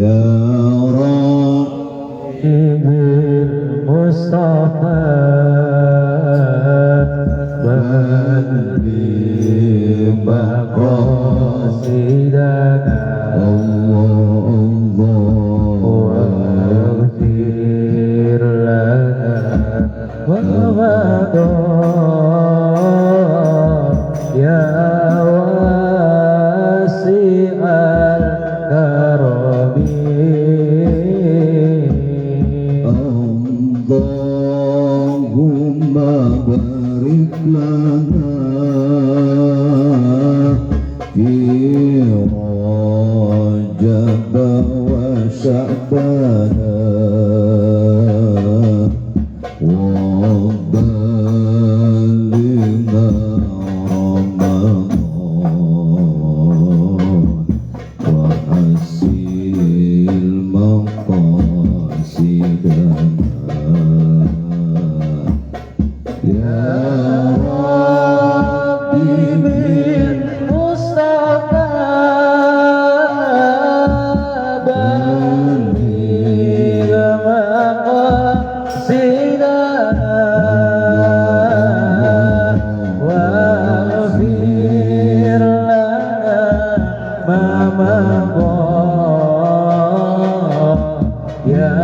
يا ربي بالمصطفى بلغ مقاصدنا واغفر لنا ومضى يا واسع الكرم اللهم بارك لنا في رجب وشعبان وبلغنا رمضان وحسن مقاصدنا يا ربي بالمصطفى بلغ مقاصدنا واغفر لنا ما مضى يا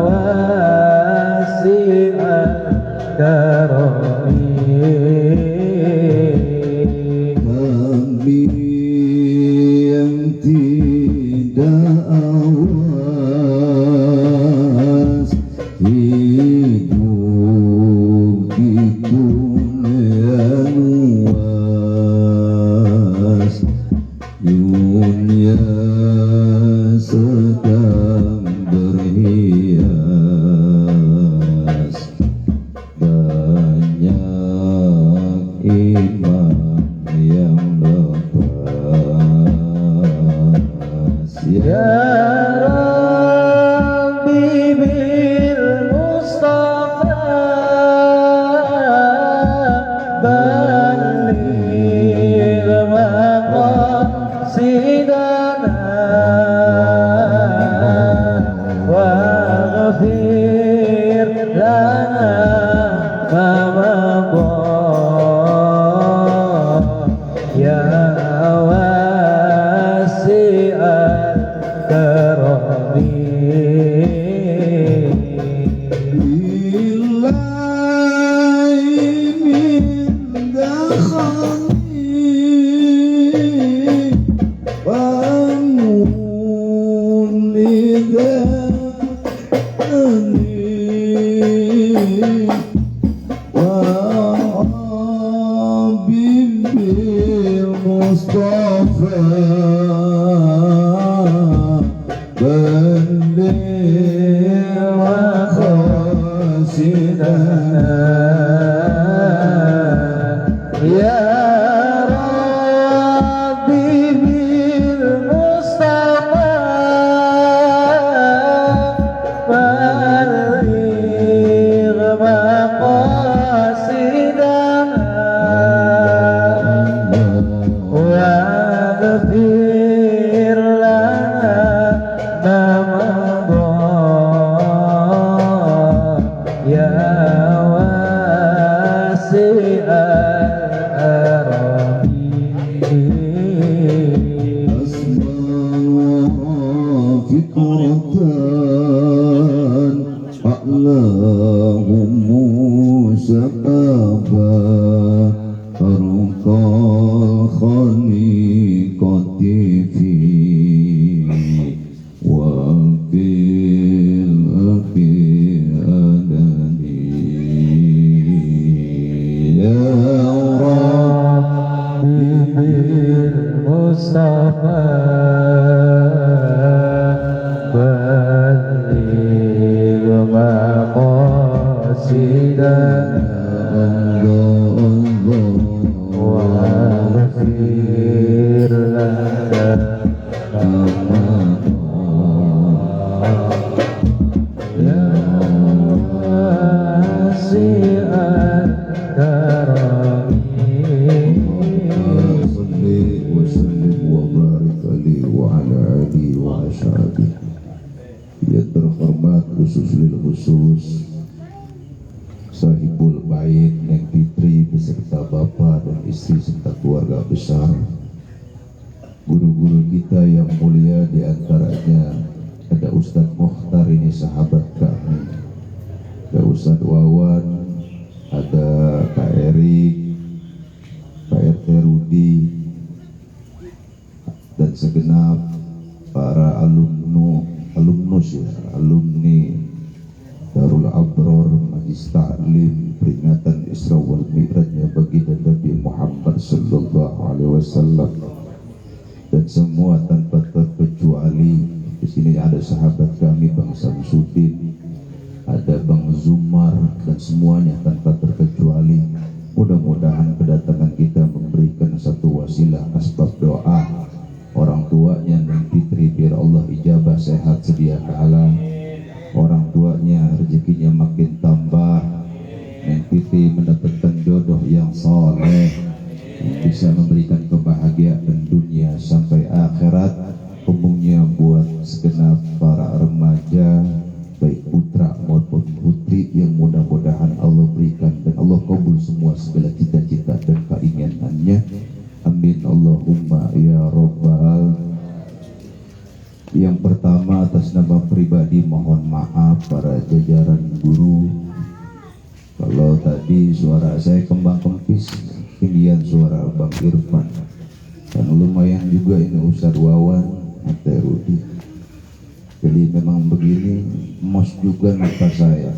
واسع الكرم kami yang tidak awas hidup di dunia luas dunia sedang berhias banyak iman yang lepas ya Rabbi bil Mustafa baligh maqasidana waghfir lana ma maqasidana ya wasi'al karami lillahi min dakhani bangun lidani Mustafa balik maqasidana ya Rabbi bil Mustafa balik maqasidana واغفر لنا ما مضى يا واسع الكرم أسماء فكرة أعلاهم سبابا أرقى خليقة في وفي أدني يا ربي بالمصطفى بلغ مقاصدنا واغفر لنا يا واسع الكرم صل وسلم وبارك عليه وعلى آله وأصحابه khusus Sahibul Bait Neng Fitri beserta bapak dan istri serta keluarga besar, guru-guru kita yang mulia, di antaranya ada Ustadz Mukhtar, ini sahabat kami, ada Ustadz Wawan, ada Kak Erik, Pak RT Rudi, dan segenap para alumni Darul Abror Majlis Ta'lim peringatan Isra wal Mi'rajnya baginda Nabi Muhammad sallallahu alaihi wasallam, dan semua tanpa terkecuali. Di sini ada sahabat kami Bang Samsudin, ada Bang Zumar, dan semuanya tanpa terkecuali. Mudah-mudahan kedatangan kita memberikan satu wasilah asbab doa orang tuanya Neng Fitri, biar Allah ijabah sehat sedia kala. Orang tuanya rezekinya makin tambah, Neng Fitri mendapatkan jodoh yang soleh, bisa memberikan kebahagiaan dunia sampai akhirat. Umumnya buat segenap para remaja, baik putra maupun putri, yang mudah-mudahan Allah berikan dan Allah kabul semua segala cita-cita dan keinginannya. Amin Allahumma ya Rabbal. Yang pertama, atas nama pribadi mohon maaf para jajaran guru kalau tadi suara saya kembang kempis, kemudian suara Bang Irfan, dan lumayan juga ini Ustadz Wawan, Ate Rudi. Jadi memang begini, mos juga nata saya,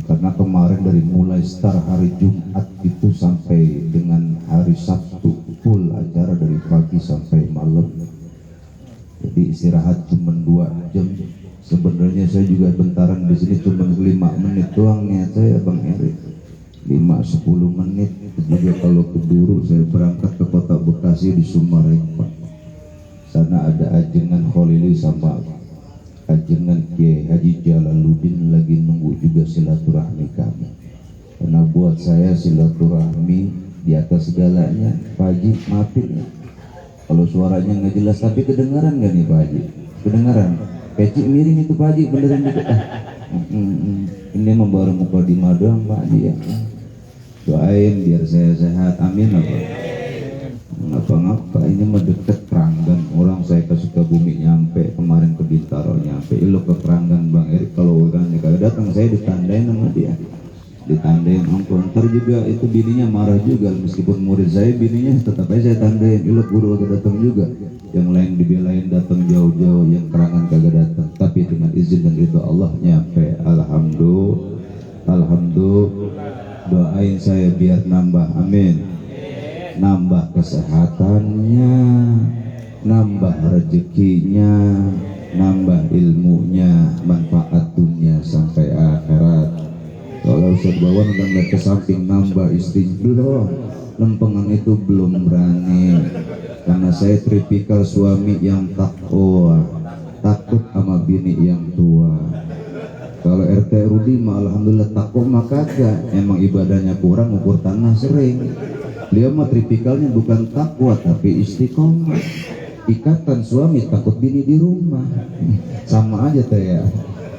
karena kemarin dari mulai start hari Jumat itu sampai dengan hari Sabtu full acara dari pagi sampai malam. Jadi istirahat cuma 2 jam. Sebenarnya saya juga bentaran di sini cuma 5 menit doang niat saya Bang Erik. 5-10 menit. Juga kalau keburu saya berangkat ke kota Bekasi di Sumarekon. Sana ada ajengan Kholili sama ajengan Kiai Haji Jalaluddin lagi nunggu juga silaturahmi kami. Karena buat saya silaturahmi di atas segalanya. Pak Haji maafin ya kalau suaranya nggak jelas, tapi kedengaran nggak nih Pak Haji? Kedengaran? Kecik miring itu Pak Haji, beneran gitu. Ini membawa muka di doang Pak Haji ya. Doain biar saya sehat, amin apa? Ngapa-ngapa, ini mah deket Keranggan. Orang saya ke Sukabumi nyampe, kemarin ke Bintaro nyampe. Lo ke Keranggan Bang Erik, kalau orangnya kagak datang saya ditandain sama dia. Ditandain ampun, ntar juga itu bininya marah juga, meskipun murid saya bininya tetap aja saya tandain. Ilok guru agak datang juga, yang lain dibelain datang jauh-jauh, yang Kerangan kagak datang, tapi dengan izin dan ridho Allah nyampe. Alhamdulillah. Doain saya biar nambah, amin. Nambah kesehatannya, nambah rezekinya, nambah ilmunya, manfaat dunia sampai akhirat. Kalau Ustaz Wawan udah ngeliat ke samping, nambah istri belum, lempengan itu belum berani, karena saya tipikal suami yang takwa, takut sama bini yang tua. Kalau RT Rudi mah alhamdulillah takwa mah kagak, emang ibadahnya kurang, ukur tanah sering. Beliau mah tipikalnya bukan takwa tapi istiqomah. Ikatan suami takut bini di rumah, sama aja teh ya.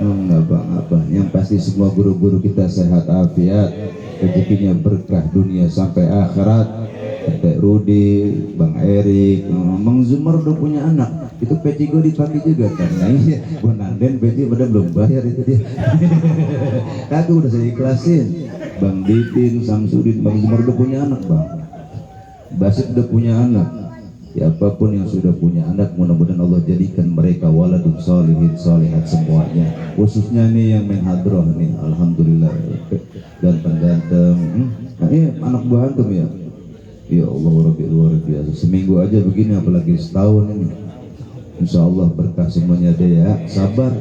Enggak bang, yang pasti semua guru-guru kita sehat afiat, rezekinya berkah dunia sampai akhirat. Ate Rudi, Bang Erik, Bang Zumar udah punya anak, itu peci gue dipakai juga kan? Nah iya, gue nanden peci pada belum bayar itu dia. Kagak udah saya ikhlasin. Bang Dipin, Samsudin, Bang Zumar udah punya anak bang. Basit udah punya anak. Siapapun yang sudah punya anak, mudah-mudahan Allah jadikan mereka waladun sholihin sholihat semuanya. Khususnya nih yang main hadroh nih, alhamdulillah ganteng-ganteng. Nah, ini anak buah antum ya. Ya Allah Rabbi, luar biasa. Seminggu aja begini, apalagi setahun ini. Insya Allah berkah semuanya deh ya. Sabar.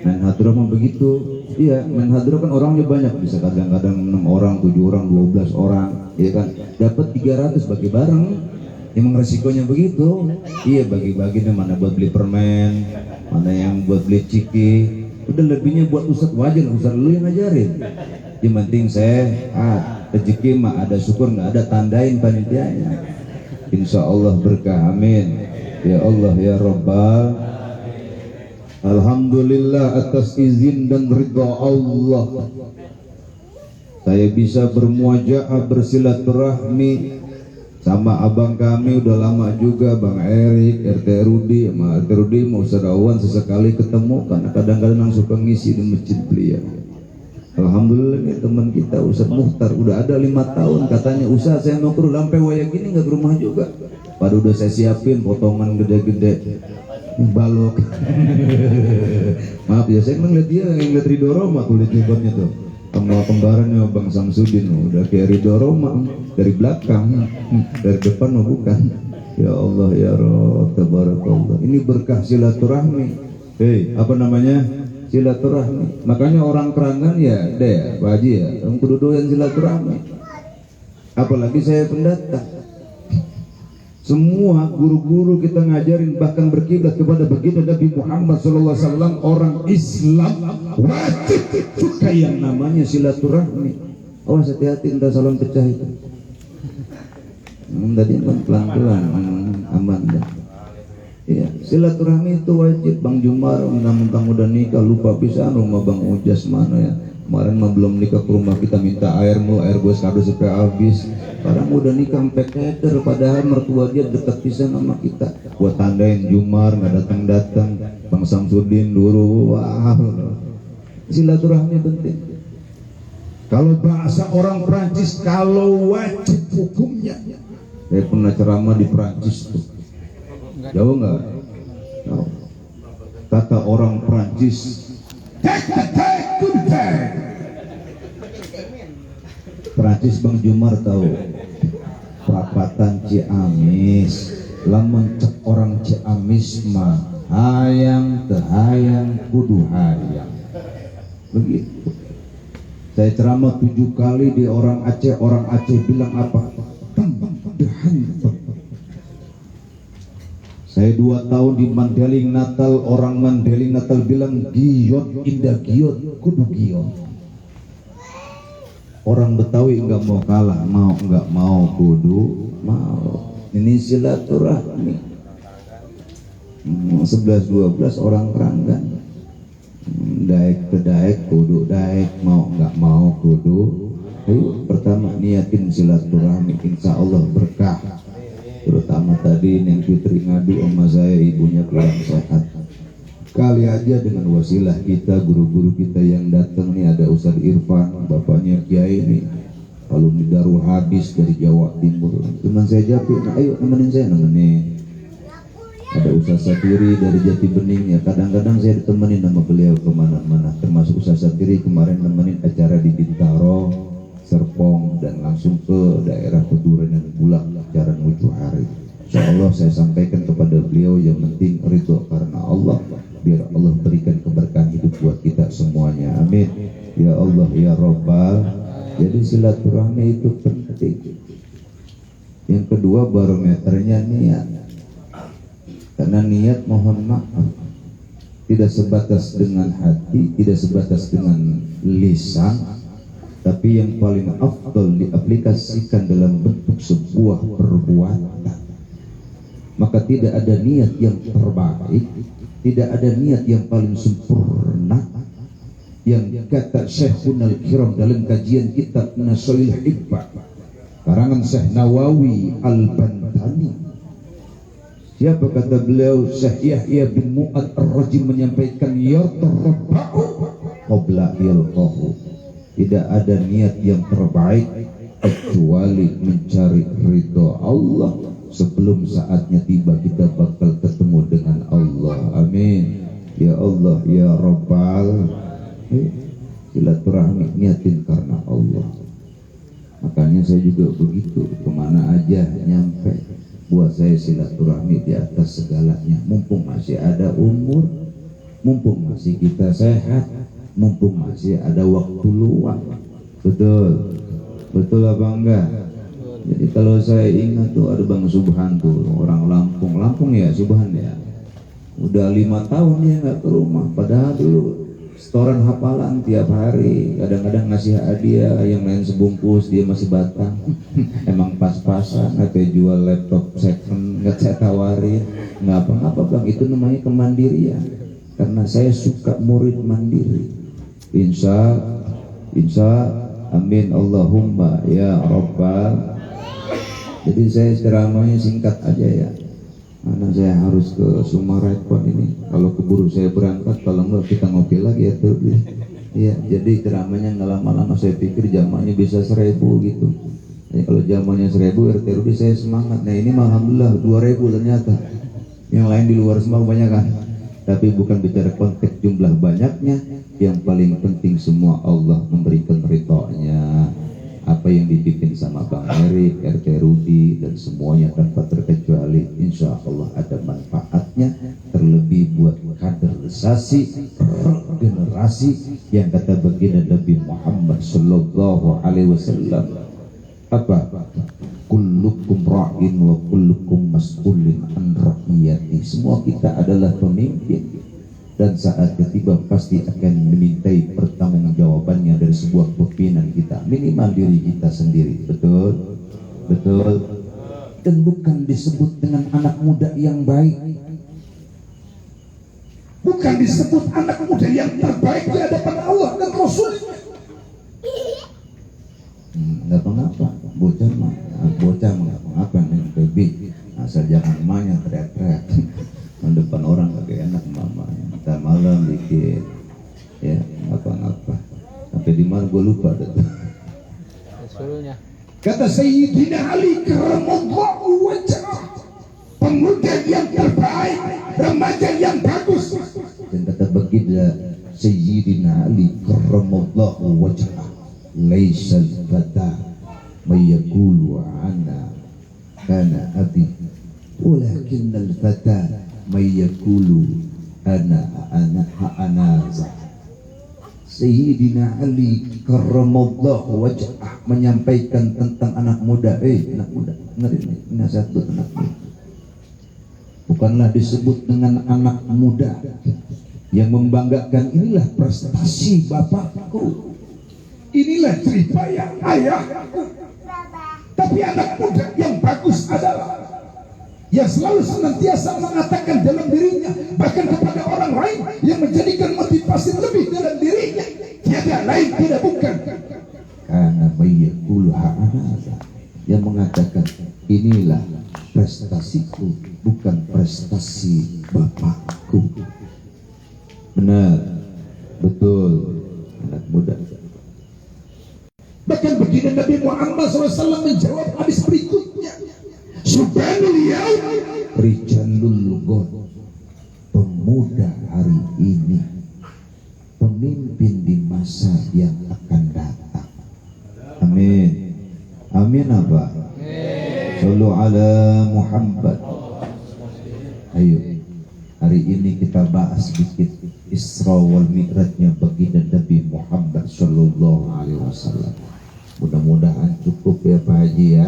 Main hadroh mah begitu. Iya, main hadroh kan orangnya banyak, bisa kadang-kadang 6 orang, 7 orang, 12 orang, ya kan. Dapat 300 bagi bareng. Emang resikonya begitu. Iya, bagi-bagi nih, mana buat beli permen, mana yang buat beli ciki. Udah lebihnya buat Ustadz wajar, Ustadz lu yang ngajarin. Yang penting sehat, rezeki mah ada, syukur nggak ada, tandain panitianya. Insya Allah berkah, amin. Ya Allah ya Rabbal. Alhamdulillah atas izin dan ridha Allah, saya bisa bermuajaah bersilaturahmi sama abang kami udah lama juga, Bang Erik, RT Rudi, sama RT Rudi mau sadawan sesekali ketemu karena kadang-kadang suka ngisi di masjid beliau. Alhamdulillah nih teman kita Ustaz Muhtar udah ada 5 tahun katanya usaha saya mau ke sampai waya gini nggak ke rumah juga. Padahal udah saya siapin potongan gede-gede balok. Maaf ya, saya ngeliat dia yang ngeliat Ridho Roma kulit hebatnya tuh. Sama kembarannya Bang Samsudin udah kayak Ridho Roma dari belakang, dari depan bukan. Ya Allah ya Rabb tabarakallah. Ini berkah silaturahmi. Hei, apa namanya? Silaturahmi. Makanya orang Kerangan ya, deh, Pak Haji ya, kudu doyan silaturahmi. Apalagi saya pendatang. Semua guru-guru kita ngajarin bahkan berkiblat kepada baginda Nabi Muhammad SAW. Orang Islam wajib juga yang namanya silaturahmi. Oh hati-hati entah salam pecah itu. Tadi pelan-pelan aman dah. Ya, silaturahmi itu wajib. Bang Jumar mentang-mentang udah nikah lupa pisan rumah Bang Ujas mana ya. Kemarin mah belum nikah ke rumah kita minta air gue kado sampai habis. Sekarang udah nikah sampai keder padahal mertua dia dekat pisan sama kita. Gua tandain Jumar nggak datang-datang. Bang Samsudin dulu wow. Silaturahmi penting. Kalau bahasa orang Prancis kalau wajib hukumnya. Saya pernah ceramah di Prancis tuh. Jauh nggak? Jauh. Kata orang Prancis, Prancis Bang Jumar tahu perapatan Ciamis, lamun cek orang Ciamis mah hayang tehayang kudu hayang. Begitu. Saya ceramah 7 kali di orang Aceh bilang apa? Saya 2 tahun di Mandailing Natal, orang Mandailing Natal bilang giot indah giot kudu giot. Orang Betawi nggak mau kalah, mau nggak mau kudu mau. Ini silaturahmi. 11-12 orang Keranggan. Daek ke daek kudu daek, mau nggak mau kudu. Ayo pertama niatin silaturahmi, insya Allah berkah. Terutama tadi Neng Fitri ngadu sama saya ibunya kurang sehat. Kali aja dengan wasilah kita, guru-guru kita yang datang nih, ada Ustaz Irfan, bapaknya Kiai nih, alumni Darul Hadis dari Jawa Timur. Teman saya Japi, nah, ayo nemenin saya nemenin. Ada Ustaz Satiri dari Jati Bening ya, kadang-kadang saya ditemenin sama beliau kemana-mana. Termasuk Ustaz Satiri kemarin nemenin acara di Bintaro, Serpong, dan langsung ke daerah Peduren dan Bulak acara menuju hari. Insya Allah saya sampaikan kepada beliau yang penting ridho karena Allah, biar Allah berikan keberkahan hidup buat kita semuanya, amin ya Allah ya Rabbal. Jadi silaturahmi itu penting. Yang kedua barometernya niat, karena niat mohon maaf tidak sebatas dengan hati, tidak sebatas dengan lisan, tapi yang paling afdal diaplikasikan dalam bentuk sebuah perbuatan. Maka tidak ada niat yang terbaik, tidak ada niat yang paling sempurna. Yang kata Syekhun Al-Kiram dalam kajian kitab Nasolil Hibbah karangan Syekh Nawawi Al-Bantani. Siapa kata beliau? Syekh Yahya bin Mu'ad Ar-Rajim menyampaikan yartarabbahu qabla yalqahu. Tidak ada niat yang terbaik kecuali mencari ridho Allah sebelum saatnya tiba kita bakal ketemu dengan Allah, amin ya Allah ya Rabbal. Silaturahmi niatin karena Allah. Makanya saya juga begitu, kemana aja nyampe buat saya silaturahmi di atas segalanya. Mumpung masih ada umur, mumpung masih kita sehat, mumpung masih ada waktu luang. Betul, betul apa enggak? Jadi kalau saya ingat tuh ada Bang Subhan tuh, orang Lampung ya Subhan ya. Udah 5 tahun dia nggak ke rumah, padahal dulu setoran hafalan tiap hari, kadang-kadang ngasih hadiah, yang lain sebungkus dia masih batang. Emang pas-pasan, atau jual laptop second nggak saya tawarin, nggak apa-apa Bang, itu namanya kemandirian. karena saya suka murid mandiri. Insya amin Allahumma ya Rabbal. Jadi saya ceramahnya singkat aja ya, karena saya harus ke Sumarekon ini. Kalau keburu saya berangkat, kalau enggak kita ngopi lagi ya tuh. Iya, jadi ceramahnya nggak lama-lama. Saya pikir jamannya bisa 1000 gitu. Ya, kalau zamannya 1000 RT Rudi saya semangat. Nah ini alhamdulillah 2000 ternyata. Yang lain di luar semua kebanyakan. Tapi bukan bicara konteks jumlah banyaknya. Yang paling penting semua Allah memberikan ridhonya. Apa yang dipimpin sama Bang Erik, RT Rudi dan semuanya tanpa terkecuali, insya Allah ada manfaatnya. Terlebih buat kaderisasi generasi yang kata baginda Nabi Muhammad Sallallahu Alaihi Wasallam, apa? Kullukum ra'in wa kullukum mas'ulin an ra'iyati. Semua kita adalah pemimpin dan saat tiba pasti akan dimintai pertanggungjawabannya dari sebuah pimpinan kita, minimal diri kita sendiri. Betul? Betul. Dan bukan disebut dengan anak muda yang baik, bukan disebut anak muda yang terbaik di hadapan Allah dan Rasulnya. Nggak mengapa, bocah nggak mengapa nih baby, asal jangan mainnya teriak-teriak di depan orang kagak enak mama. Kita malam dikit ya, apa-apa sampai di mana gue lupa dah. Kata Sayyidina Ali karramallahu wajhah, pemuda yang terbaik, remaja yang bagus. Dan kata baginda Sayyidina Ali karramallahu wajhah, laisal fata mayaqulu ana kana abi walakinnal fata mayaqulu ana. Sayyidina Ali karramallahu wajhah menyampaikan tentang anak muda. Anak muda, dengerin nih, nasihat buat anak muda. Bukanlah disebut dengan anak muda yang membanggakan, inilah prestasi bapakku, inilah ceripaya ayahku. Tapi anak muda yang bagus adalah yang selalu senantiasa mengatakan dalam dirinya, bahkan kepada orang lain, yang menjadikan motivasi lebih dalam dirinya, tiada lain tidak bukan karena mayaqulu ha'anaza, yang mengatakan inilah prestasiku, bukan prestasi bapakku. Benar, betul, anak muda. Bahkan begini Nabi Muhammad SAW menjawab hadis berikutnya, subhanallah rijalul ghad, pemuda hari ini pemimpin di masa yang akan datang. Amin. Amin apa? Sallu ala Muhammad. Ayo, hari ini kita bahas sedikit Isra wal Mi'rajnya baginda Nabi Muhammad Sallallahu Alaihi Wasallam. Mudah-mudahan cukup ya Pak Haji ya,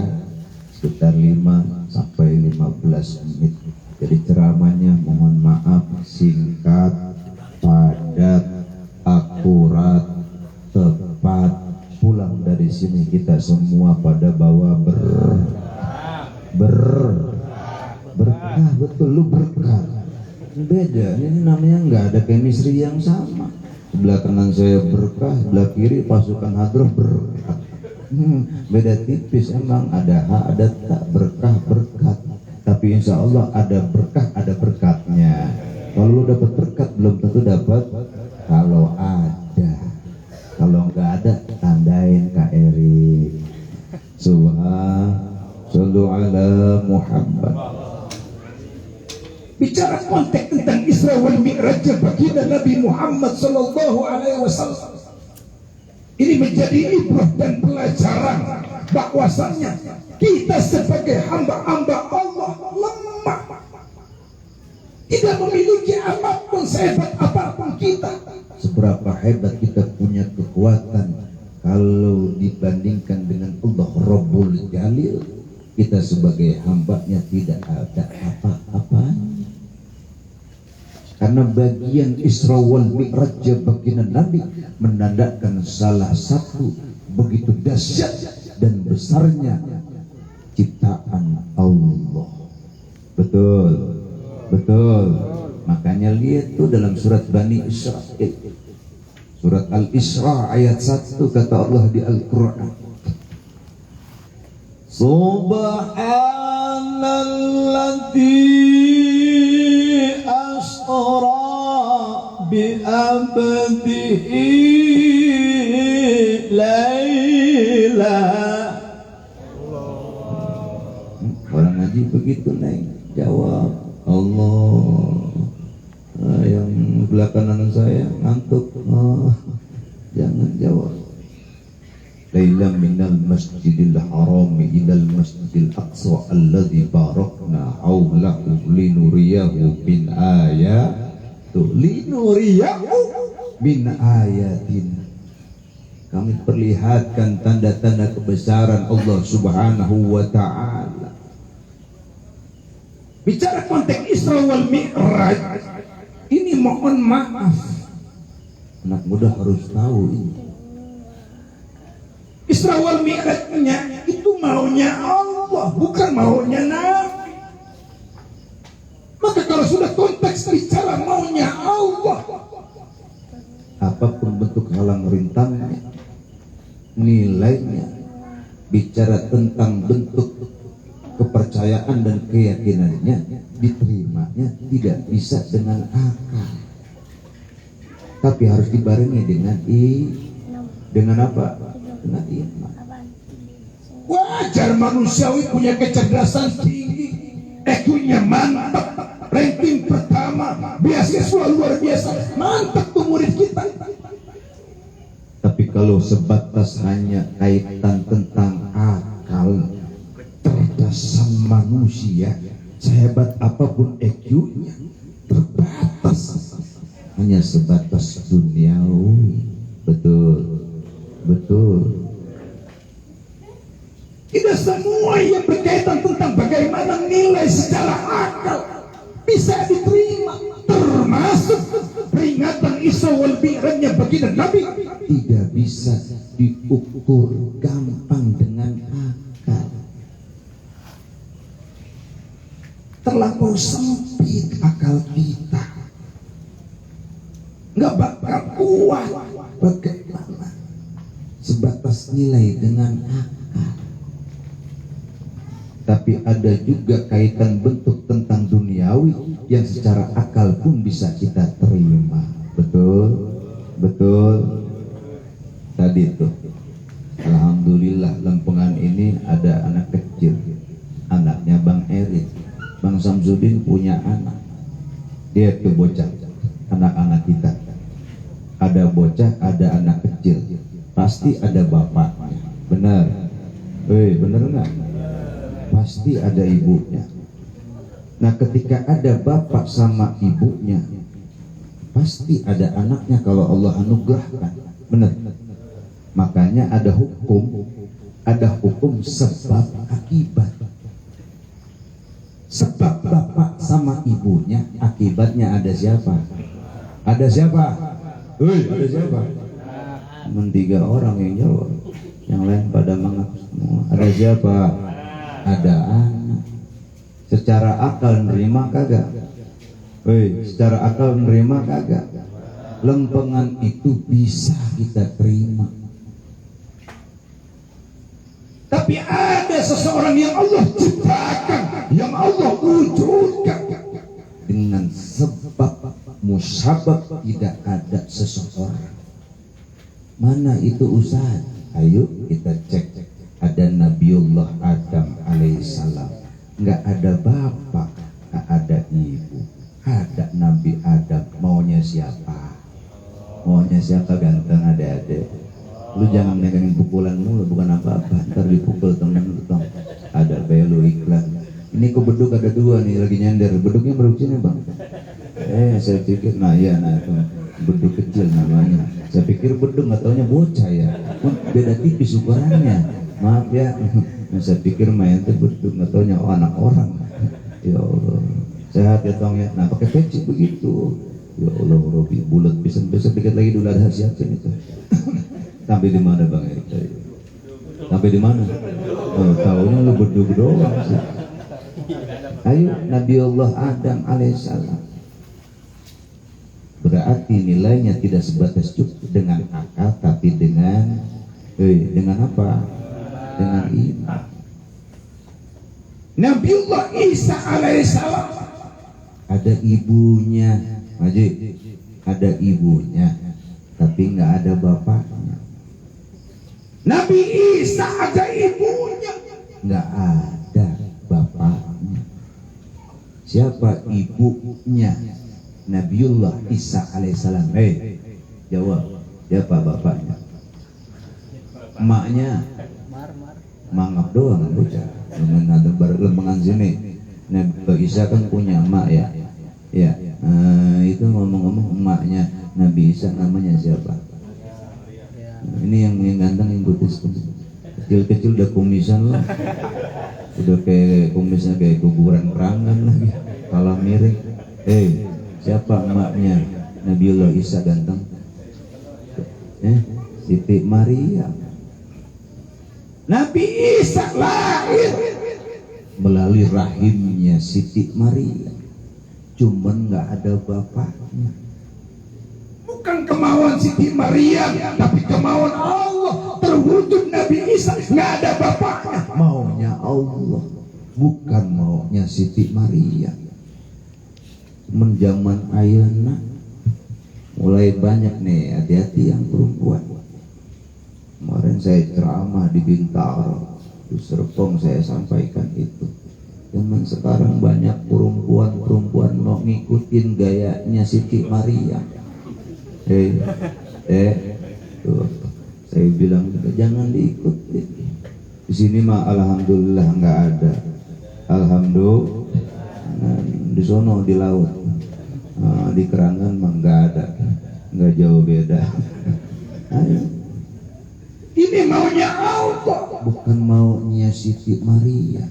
sekitar 5 sampai 15 menit. Jadi ceramahnya mohon maaf singkat, padat, akurat, tepat. Pulang dari sini kita semua pada bawa berkah. Betul, lu berkah. Beda, ini namanya nggak ada chemistry yang sama. Sebelah kanan saya berkah, sebelah kiri pasukan hadroh berkah. Beda tipis emang, ada hak ada tak, berkah berkat. Tapi insya Allah ada berkah ada berkatnya. Kalau lu dapat berkat belum tentu dapat. Kalau ada, kalau nggak ada tandain Kak Erik. Sallu ala Muhammad. Bicara konteks tentang Isra wal Mi'raj baginda Nabi Muhammad Sallallahu Alaihi Wasallam, ini menjadi ibrah dan pelajaran bahwasanya kita sebagai hamba-hamba Allah lemah, tidak memiliki apapun, sehebat apapun kita, seberapa hebat kita punya kekuatan, kalau dibandingkan dengan Allah Rabbul Jalil, kita sebagai hambanya tidak ada apa-apanya. Karena bagian Isra wal Mi'raj baginda Nabi menandakan salah satu begitu dahsyat dan besarnya ciptaan Allah. Betul, betul. Makanya lihat tuh dalam surat Bani Israil. Surat Al-Isra ayat 1 kata Allah di Al-Quran. Subhanalladzi asra bi abdihi laila. Orang ngaji begitu Neng, jawab Allah. Yang sebelah kanan saya ngantuk, jangan jawab. Laila minal masjidil haram ilal masjidil aqsa alladzi barakna haulahu linuriyahu min min ayatin. Kami perlihatkan tanda-tanda kebesaran Allah Subhanahu wa ta'ala. Bicara konteks Isra wal Mi'raj, ini mohon maaf, anak muda harus tahu ini. Isra wal Mi'rajnya itu maunya Allah, bukan maunya Nabi. Maka kalau sudah konteks bicara maunya Allah, apapun bentuk halang rintangnya, nilainya, bicara tentang bentuk kepercayaan dan keyakinannya, diterimanya tidak bisa dengan akal, tapi harus dibarengi dengan apa? Dengan iman. Wajar manusiawi punya kecerdasan tinggi, EQ-nya mantap, ranking pertama, beasiswa luar biasa, mantap tuh murid kita. Tapi kalau sebatas hanya kaitan tentang akal, kecerdasan manusia, sehebat apapun EQ-nya, terbatas, hanya sebatas duniawi. Betul. Tidak semua yang berkaitan tentang bagaimana nilai secara akal bisa diterima, termasuk peringatan Isra wal Mi'rajnya baginda Nabi tidak bisa diukur gampang dengan akal. Terlalu sempit akal kita, nggak bakal kuat. Bagaimana sebatas nilai dengan akal, tapi ada juga kaitan bentuk tentang duniawi yang secara akal pun bisa kita terima. Betul. Tadi tuh, alhamdulillah Lempengan ini ada anak kecil, anaknya Bang Erik. Bang Samsudin punya anak, dia tuh bocah, anak-anak kita. Ada bocah, ada anak kecil, pasti ada bapaknya. Benar? Benar nggak? Pasti ada ibunya. Nah, ketika ada bapak sama ibunya, pasti ada anaknya kalau Allah anugerahkan. Benar? Makanya ada hukum sebab akibat. Sebab bapak sama ibunya, akibatnya ada siapa? Ada siapa? Ada siapa? Cuma 3 orang yang jawab, yang lain pada mangap semua. Ada siapa? Ada anak. Secara akal nerima kagak? Secara akal nerima kagak? Lempengan itu bisa kita terima. Tapi ada seseorang yang Allah ciptakan, yang Allah wujudkan dengan sebab musabab, tidak ada seseorang. Mana itu Ustaz? Ayo kita cek. Ada Nabiullah Adam alaihissalam, nggak ada bapak, nggak ada ibu. Ada Nabi Adam, maunya siapa? Maunya siapa? Ganteng adik-adik. Lu jangan megangin pukulan mulu, bukan apa-apa, ntar dipukul temen lu tong. Ada belu iklan. Ini kok beduk ada 2 nih lagi nyender. Beduknya beduk sini Bang. Saya pikir, nah itu beduk kecil namanya. Saya pikir beduk, nggak taunya bocah ya. Beda tipis ukurannya. Maaf ya. Saya pikir main itu beduk, nggak taunya anak orang. Ya Allah. Sehat ya tong ya. Nah pakai peci begitu. Ya Allah, Robi bulat besok dikit lagi dulu ada siapin itu. Sampai di mana Bang Erik? Sampai di mana? Oh, taunya lu beduk doang sih. Ayo Nabiullah Adam alaihissalam berarti nilainya tidak sebatas cukup dengan akal, tapi dengan apa? Dengan iman. Nabiullah Isa alaihissalam ada ibunya, Haji, ada ibunya, tapi nggak ada bapaknya. Nabi Isa ada ibunya, nggak ada bapaknya. Siapa ibunya Nabiullah Isa alaihissalam? Jawab. Siapa bapaknya? Emaknya mangap doang bocah. Lempengan sini. Nabi Isa kan punya emak ya. Ya. Itu ngomong-ngomong emaknya Nabi Isa namanya siapa? Ini yang ganteng yang putih. Kecil-kecil udah kumisan lah. Udah kayak kumisnya kayak kuburan keranggan lagi. Kalau miring. Siapa emaknya Nabiullah Isa ganteng? Siti Maria. Nabi Isa lahir melalui rahimnya Siti Maria, cuman nggak ada bapaknya. Bukan kemauan Siti Maria, tapi kemauan Allah. Terwujud Nabi Isa, nggak ada bapaknya. Maunya Allah, bukan maunya Siti Maria. Menjaman ayeuna mulai banyak nih, hati-hati yang perempuan. Kemarin saya ceramah di Bintaro, di Serpong saya sampaikan itu. Zaman sekarang banyak perempuan mau ngikutin gayanya Siti Maria. Tuh, saya bilang jangan diikutin. Di sini mah alhamdulillah nggak ada. Alhamdulillah. Di sono di laut, di Kerangan mah nggak ada, nggak jauh beda. Ayo. Ini maunya Allah, bukan maunya Siti Maria.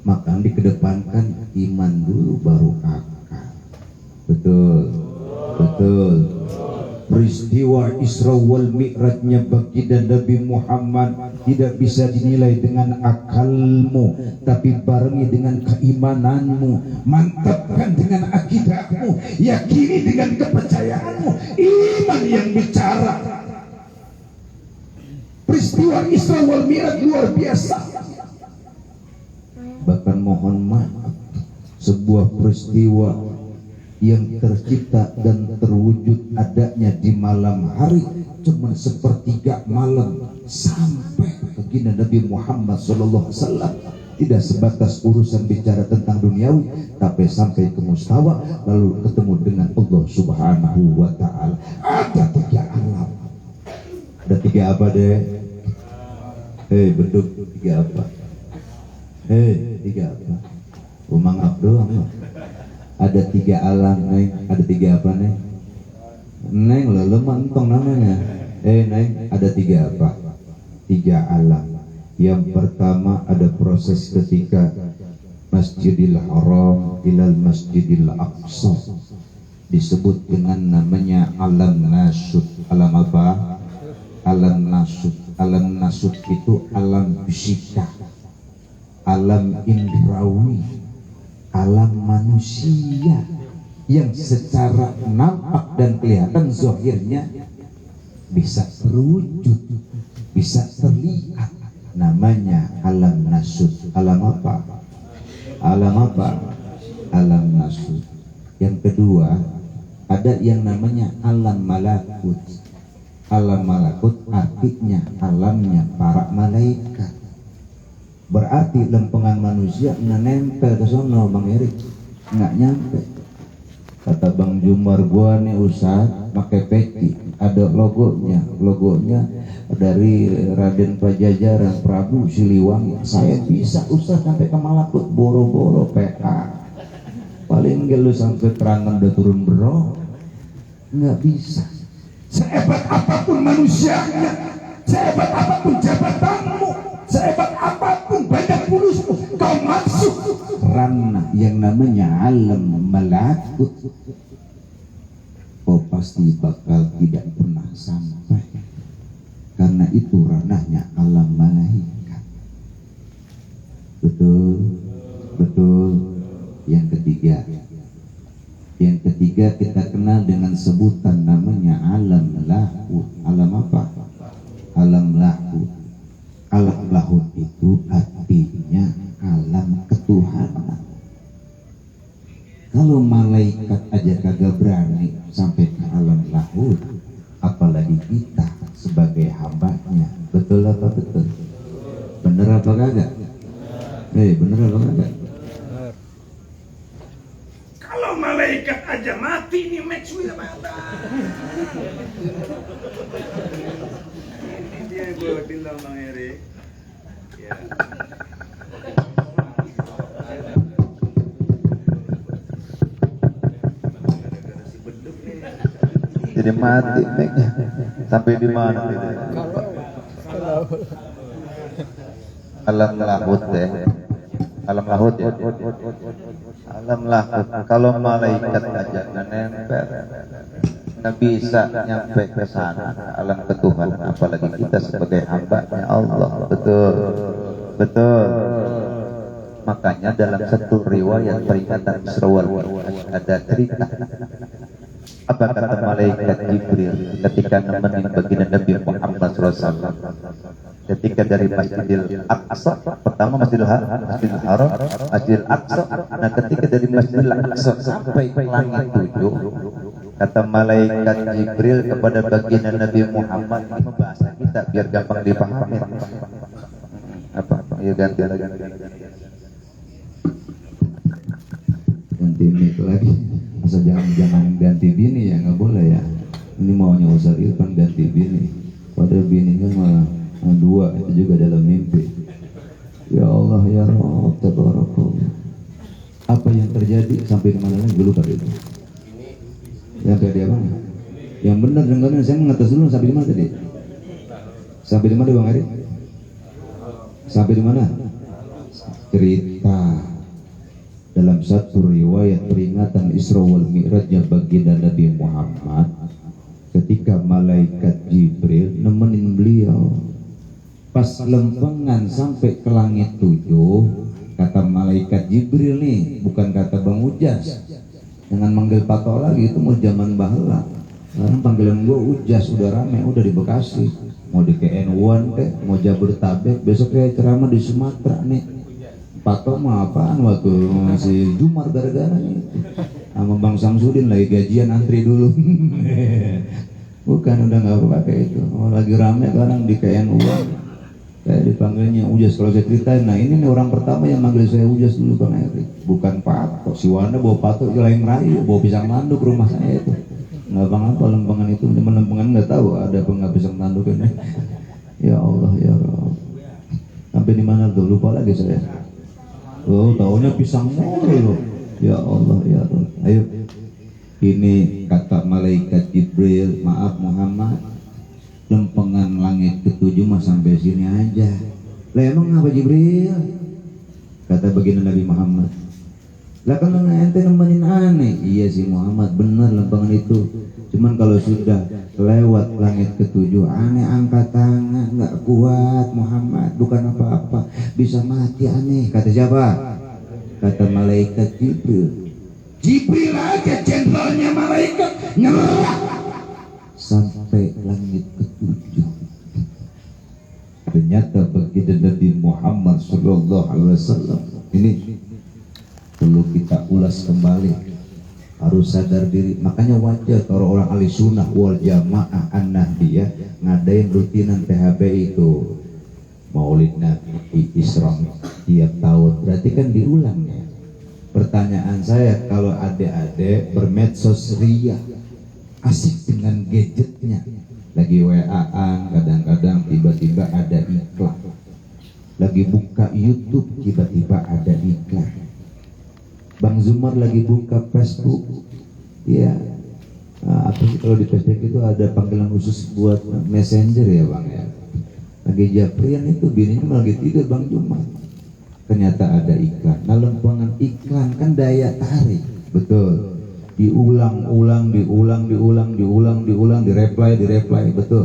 Maka dikedepankan iman dulu baru akal. Betul. Peristiwa Isra wal Mi'rajnya baginda Nabi Muhammad tidak bisa dinilai dengan akalmu, tapi barengi dengan keimananmu. Mantapkan dengan akidahmu, yakini dengan kepercayaanmu. Iman yang bicara. Peristiwa Isra wal Mi'raj luar biasa. Bahkan mohon maaf, sebuah peristiwa yang tercipta dan terwujud adanya di malam hari cuma sepertiga malam sampai baginda Nabi Muhammad SAW. Tidak sebatas urusan bicara tentang duniawi, tapi sampai ke mustawa, lalu ketemu dengan Allah Subhanahu wa Ta'ala. Ada tiga alam. Ada tiga apa deh? Bentuk tiga apa? Tiga apa? Umang doang loh. Ada tiga alam, Neng. Ada tiga apa, Neng? Neng lo mantong namanya. Neng, ada tiga apa? Tiga alam. Yang pertama ada proses ketika Masjidil Haram ilal Masjidil Aqsa, disebut dengan namanya alam nasut. Alam apa? Alam nasut. Alam nasut itu alam fisika, alam indrawi, alam manusia yang secara nampak dan kelihatan zahirnya bisa terwujud, bisa terlihat. Namanya alam nasut. Alam apa? Alam apa? Alam nasut. Yang kedua ada yang namanya alam malakut. Alam malakut artinya alamnya para malaikat. Berarti lempengan manusia nggak nempel ke sono, Bang Erik, nggak nyampe. Kata Bang Jumar, gua nih Ustaz pakai peci, ada logonya dari Raden Pajajaran Prabu Siliwangi. Saya bisa Ustaz sampai ke Malakut, boro-boro PA. Paling gak lu sampai Terangan udah turun bro, nggak bisa. Sehebat apapun manusianya, sehebat apapun jabatanmu, sehebat apapun banyak fulusmu, kau masuk ranah yang namanya alam malakut, kau pasti bakal tidak pernah sampai. Karena itu ranahnya alam malaikat. Betul. Yang ketiga ketiga kita kenal dengan sebutan namanya alam lahut. Alam apa? Alam lahut. Alam lahut itu artinya alam ketuhanan. Kalau malaikat aja kagak berani sampai ke alam lahut, apalagi kita sebagai hambanya. Betul apa betul? Bener apa kagak? Bener apa kagak? Kalau malaikat aja mati nih match wheel mata. Ini dia gue bilang Bang Eri. Ya. Jadi mati mic-nya. Sampai di mana ini? Alam lahut deh. Alam lahut ya. Alam lahut. Kalau malaikat aja nggak nempel, nggak bisa nyampe ke sana alam ketuhanan, apalagi kita sebagai hamba-Nya Allah. Betul, betul. Makanya dalam satu riwayat peringatan Isra wal Mi'raj ada cerita apa kata malaikat Jibril ketika nemenin baginda Nabi Muhammad SAW ketika dari Masjidil Aqsa, pertama Masjidil Haram, Masjidil Aqsa. Nah, ketika dari Masjidil Aqsa sampai ke langit 7, kata malaikat Jibril kepada baginda Nabi Muhammad, ini bahasa kita biar gampang dipahami. Apa? Ya ganti lagi. Ganti mic lagi. Masa jangan ganti bini ya, nggak boleh ya. Ini maunya Ustaz Irfan ganti bini, padahal bininya malah dua, itu juga dalam mimpi. Ya Allah ya Rabb tabarakallah. Apa yang terjadi sampai kemana lagi? Gue lupa itu. Yang kayak dia mana? Yang benar dengarnya, saya mengatas dulu sampai di mana tadi? Sampai di mana Bang Ari? Sampai di mana? Cerita dalam satu riwayat peringatan Isra wal Mi'rajnya baginda Nabi Muhammad, ketika malaikat Jibril nemenin beliau pas lempengan sampai ke langit 7, kata malaikat Jibril nih, bukan kata Bang Ujas. Jangan manggil patok lagi, itu mau zaman bahala. Sekarang panggilan gua Ujas, udah rame, udah di Bekasi, mau di KN1 teh, mau Jabodetabek, besok kayak ceramah di Sumatera nih. Patok mah apaan waktu masih Jumar gara-gara nih sama Bang Samsudin lagi gajian antri dulu. Bukan, udah nggak pakai itu. Oh, lagi rame sekarang di KN1. Saya dipanggilnya Ujas kalau saya ceritain. Nah, ini nih orang pertama yang manggil saya Ujas dulu Bang Eri. Bukan Patok. Si Wanda bawa Patok ke lain rayu, bawa pisang tanduk ke rumah saya itu. Nggak bang apa lempengan itu, cuma lempengan nggak tahu ada apa nggak pisang tanduk ini. Ya Allah ya Rabb. Sampai di mana tuh? Lupa lagi saya. Oh, taunya pisang mulu. Ya Allah ya Rabb. Ayo. Ini kata malaikat Jibril, maaf Muhammad, lempengan langit ke-7 mah sampai sini aja. Lah emang apa Jibril? Kata baginda Nabi Muhammad. Lah kan ente nemenin aneh. Iya sih Muhammad, benar lempengan itu. Cuman kalau sudah lewat langit ke-7, aneh angkat tangan, nggak kuat Muhammad, bukan apa-apa, bisa mati aneh. Kata siapa? Kata malaikat Jibril. Jibril aja jenderalnya malaikat nyerah sampai langit ke-7. Ternyata baginda Nabi Muhammad sallallahu alaihi wasallam ini perlu kita ulas kembali, harus sadar diri. Makanya wajar kalau orang ahli sunnah wal jamaah an-nahdiyah ngadain rutinan THB itu Maulid Nabi Isra tiap tahun, berarti kan diulang ya. Pertanyaan saya, kalau adik-adik bermedsos ria, asik dengan gadgetnya, lagi WA-an, kadang-kadang tiba-tiba ada iklan, lagi buka YouTube tiba-tiba ada iklan, Bang Zumar lagi buka Facebook, ya, apa sih kalau di Facebook itu ada panggilan khusus buat messenger ya Bang ya, lagi japrian itu bininya lagi tidur Bang Zumar, ternyata ada iklan. Nah, lempengan iklan kan daya tarik, betul. Diulang-ulang, direply, betul.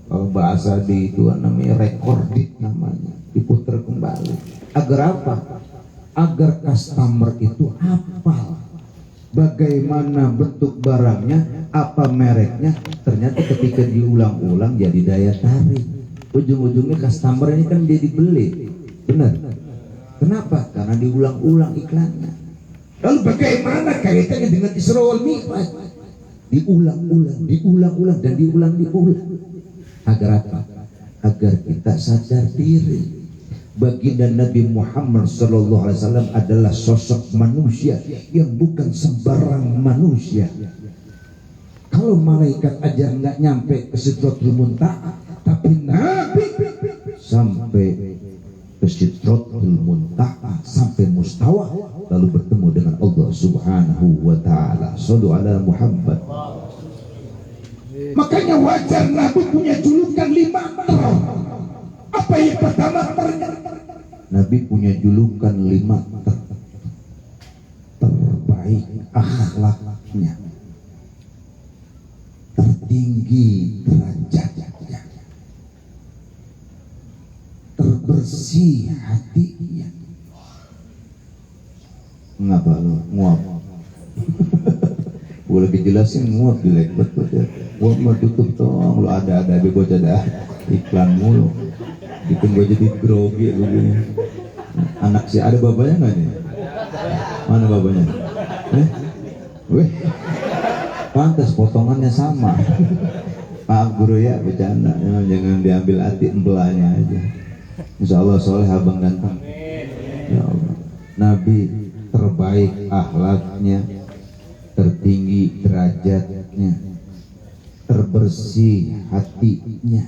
Kalau bahasa di itu namanya recorded namanya, diputar kembali. Agar apa? Agar customer itu hafal. bagaimana bentuk barangnya, apa mereknya. Ternyata ketika diulang-ulang jadi daya tarik. Ujung-ujungnya customer ini kan jadi beli. Benar? Kenapa? Karena diulang-ulang iklannya. Lalu bagaimana kaitannya dengan Isra wal Mi'raj? Diulang-ulang, dan diulang. Agar apa? Agar kita sadar diri. Baginda Nabi Muhammad SAW adalah sosok manusia yang bukan sembarang manusia. Kalau malaikat aja nggak nyampe ke Sidratul Muntaha, tapi Nabi sampai ke Sidratul Muntaha, sampai Mustawa, lalu bertemu dengan Allah Subhanahu wa Ta'ala. Shallu ala Muhammad. Makanya wajar Nabi punya julukan 5 ter. Apa yang pertama ternya? Nabi punya julukan 5 ter. Terbaik akhlaknya, tertinggi derajatnya, terbersih hatinya. Ngapa lo nguap? Gue lagi jelasin nguap jelek betul ya. Nguap mau tutup dong, lo ada bego dah iklan mulu, bikin gue jadi grogi begini. Anak sih ada bapaknya nggak nih? Mana bapaknya? Weh, pantas potongannya sama. Maaf guru ya, bercanda, jangan diambil hati, embelanya aja. Insya Allah soleh abang ganteng. Ya Allah. Nabi terbaik akhlaknya, tertinggi derajatnya, terbersih hatinya,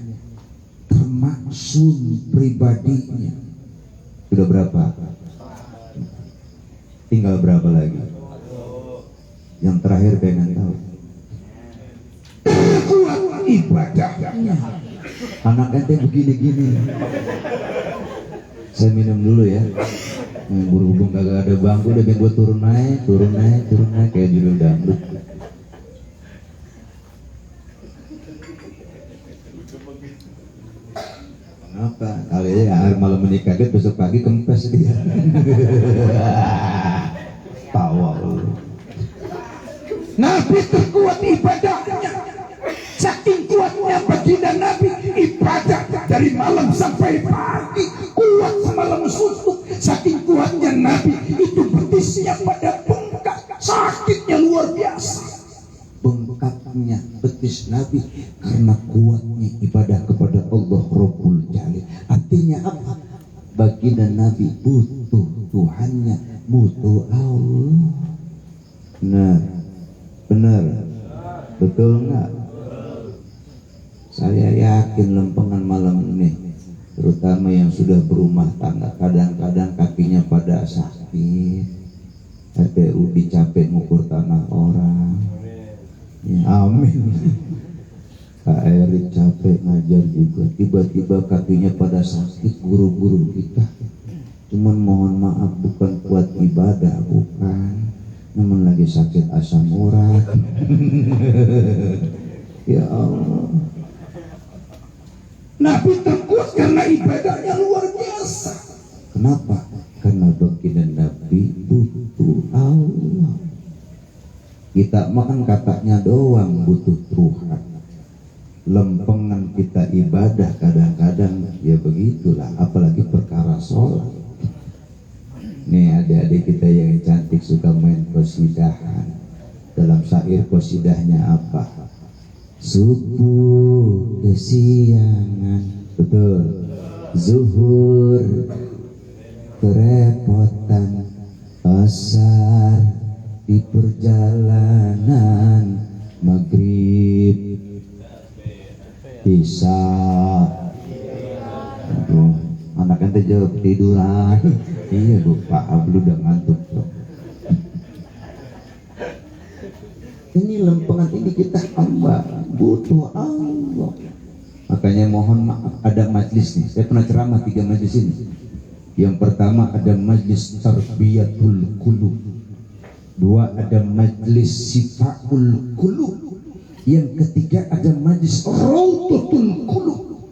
termaksum pribadinya. Sudah berapa? Tinggal berapa lagi? Yang terakhir pengen tahu. Kuat ibadahnya. Anak ente begini-gini. Saya minum dulu ya. Berhubung kagak ada bangku, udah gue turun naik kayak judul dangdut. Kenapa? Kali ya hari malam menikah kaget, besok pagi kempes dia. Tawa lu. Nabi terkuat ibadahnya. Saking kuatnya baginda Nabi ibadah dari malam sampai pagi, kuat semalam suntuk. Saking kuatnya Nabi itu betisnya pada bengkak, sakitnya luar biasa. Bengkaknya betis Nabi karena kuatnya ibadah kepada Allah Rabbul Jalil. Artinya apa? Baginda Nabi butuh Tuhannya, butuh Allah. Benar, betul nggak? Saya yakin lempengan malam ini, terutama yang sudah berumah tangga, kadang-kadang kakinya pada sakit. RTU dicapek ngukur tanah orang. Ya, amin. Pak Erik capek ngajar juga, tiba-tiba kakinya pada sakit. Guru-guru kita cuman mohon maaf, bukan kuat ibadah, bukan, namun lagi sakit asam urat. Ya Allah. Nabi terkuat karena ibadahnya luar biasa. Kenapa? Karena baginda Nabi butuh Allah. Kita makan katanya doang butuh Tuhan. Lempengan kita ibadah kadang-kadang ya begitulah, apalagi perkara sholat. Nih adik-adik kita yang cantik suka main qasidahan. Dalam syair qasidahnya apa? Subuh kesiangan, betul. Zuhur kerepotan, asar di perjalanan, maghrib isya. Aduh, anak ente jawab tiduran. Iya bu, Pak Ablu udah ngantuk tuh. Ini lempengan ini kita hamba, butuh Allah. Makanya mohon maaf, ada majlis nih. Saya pernah ceramah 3 majlis ini. Yang pertama ada majlis tarbiyatul qulub. 2 ada majlis sifaul qulub. Yang ketiga ada majlis rawdatul qulub.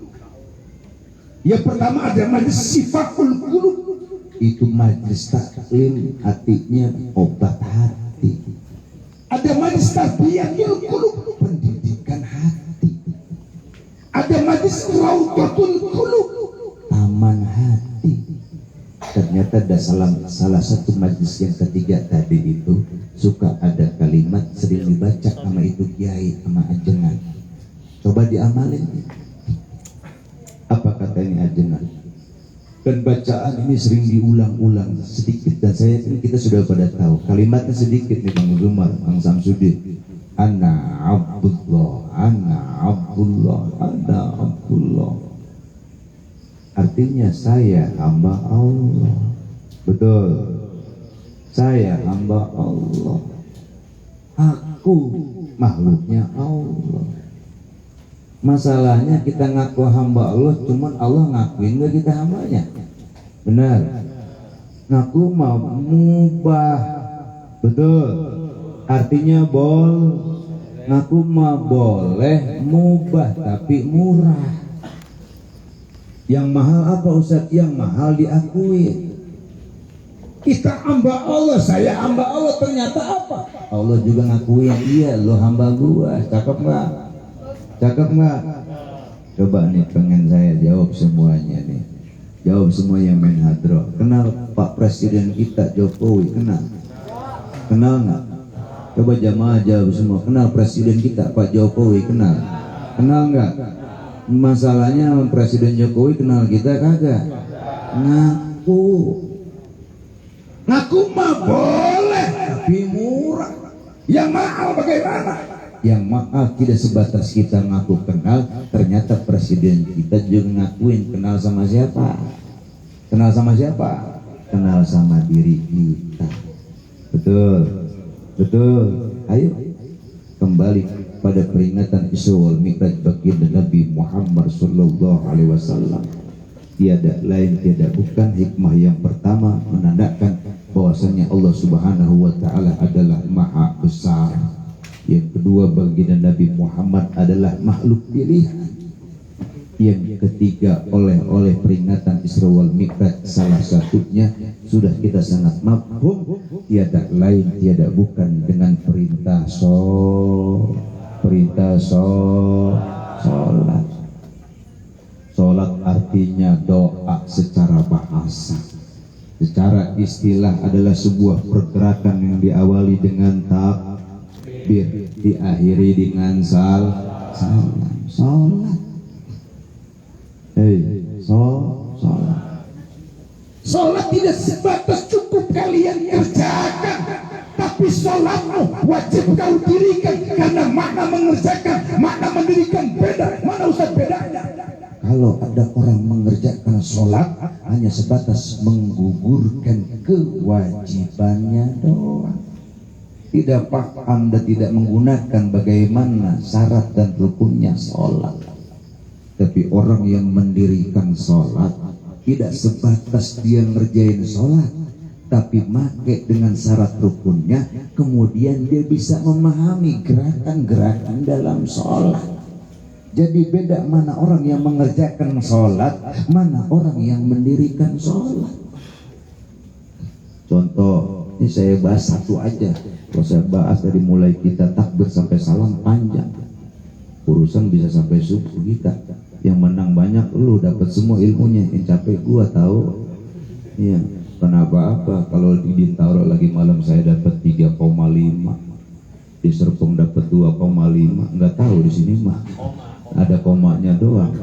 Yang pertama ada majlis sifaul qulub. Itu majlis taklim, hatinya obat hati. Ada majlis tarbiyahil qulub, pendidikan hati. Ada majlis raudhatul qulub, taman hati. Ternyata ada salah satu majlis yang ketiga tadi itu suka ada kalimat sering dibaca sama itu kiai sama ajengan. Coba diamalin. Apa kata ini ajengan? Dan bacaan ini sering diulang-ulang sedikit, dan saya yakin kita sudah pada tahu kalimatnya sedikit nih Bang Zumar, Bang Samsudin. Ana Abdullah, ana Abdullah, ana Abdullah. Artinya saya hamba Allah. Betul. Saya hamba Allah. Aku makhluknya Allah. Masalahnya kita ngaku hamba Allah, cuman Allah ngakuin gak kita hambanya? Benar. Ngaku mau mubah. Betul. Artinya ngaku mah boleh mubah tapi murah. Yang mahal apa Ustaz? Yang mahal diakui. Kita hamba Allah, saya hamba Allah, ternyata apa? Allah juga ngakuin, iya lo hamba gua. Cakep nggak? Cakep nggak? Coba nih pengen saya jawab semuanya nih. Jawab semua yang main hadroh. Kenal Pak Presiden kita Jokowi? Kenal? Kenal nggak? Coba jamaah jawab semua. Kenal Presiden kita Pak Jokowi? Kenal? Kenal nggak? Masalahnya Presiden Jokowi kenal kita kagak? Ngaku mah boleh tapi murah. Yang mahal bagaimana? Yang mahal tidak sebatas kita ngaku kenal, ternyata Presiden kita juga ngakuin kenal sama siapa? Kenal sama siapa? Kenal sama diri kita. Betul. Betul. Ayo kembali pada peringatan Isra wal Mi'raj baginda Nabi Muhammad sallallahu alaihi wasallam. Tiada lain tiada bukan hikmah yang pertama menandakan bahwasanya Allah Subhanahu wa taala adalah maha besar. Yang kedua, baginda Nabi Muhammad adalah makhluk pilihan. Yang ketiga, oleh peringatan Isra wal Mi'raj salah satunya sudah kita sangat mafhum, tiada lain tiada bukan dengan perintah sholat. Sholat artinya doa secara bahasa. Secara istilah adalah sebuah pergerakan yang diawali dengan takbir, diakhiri dengan salam. Sholat. Sholat. Sholat tidak sebatas cukup kalian kerjakan, tapi sholatmu wajib kau dirikan, karena makna mengerjakan, makna mendirikan beda. Mana Ustaz bedanya? Kalau ada orang mengerjakan sholat hanya sebatas menggugurkan kewajibannya doang, tidak paham dan tidak menggunakan bagaimana syarat dan rukunnya sholat. Tapi orang yang mendirikan sholat tidak sebatas dia ngerjain sholat, tapi make dengan syarat rukunnya, kemudian dia bisa memahami gerakan-gerakan dalam sholat. Jadi beda mana orang yang mengerjakan sholat, mana orang yang mendirikan sholat. Contoh, ini saya bahas satu aja. Kalau saya bahas dari mulai kita takbir sampai salam panjang, urusan bisa sampai subuh kita. Yang menang banyak lu, dapat semua ilmunya. Yang capek gua tahu. Iya. Kenapa apa? Kalau di Bintaro lagi malam saya dapat 3,5, di Serpong dapat 2,5. Nggak tahu di sini mah ada komanya doang.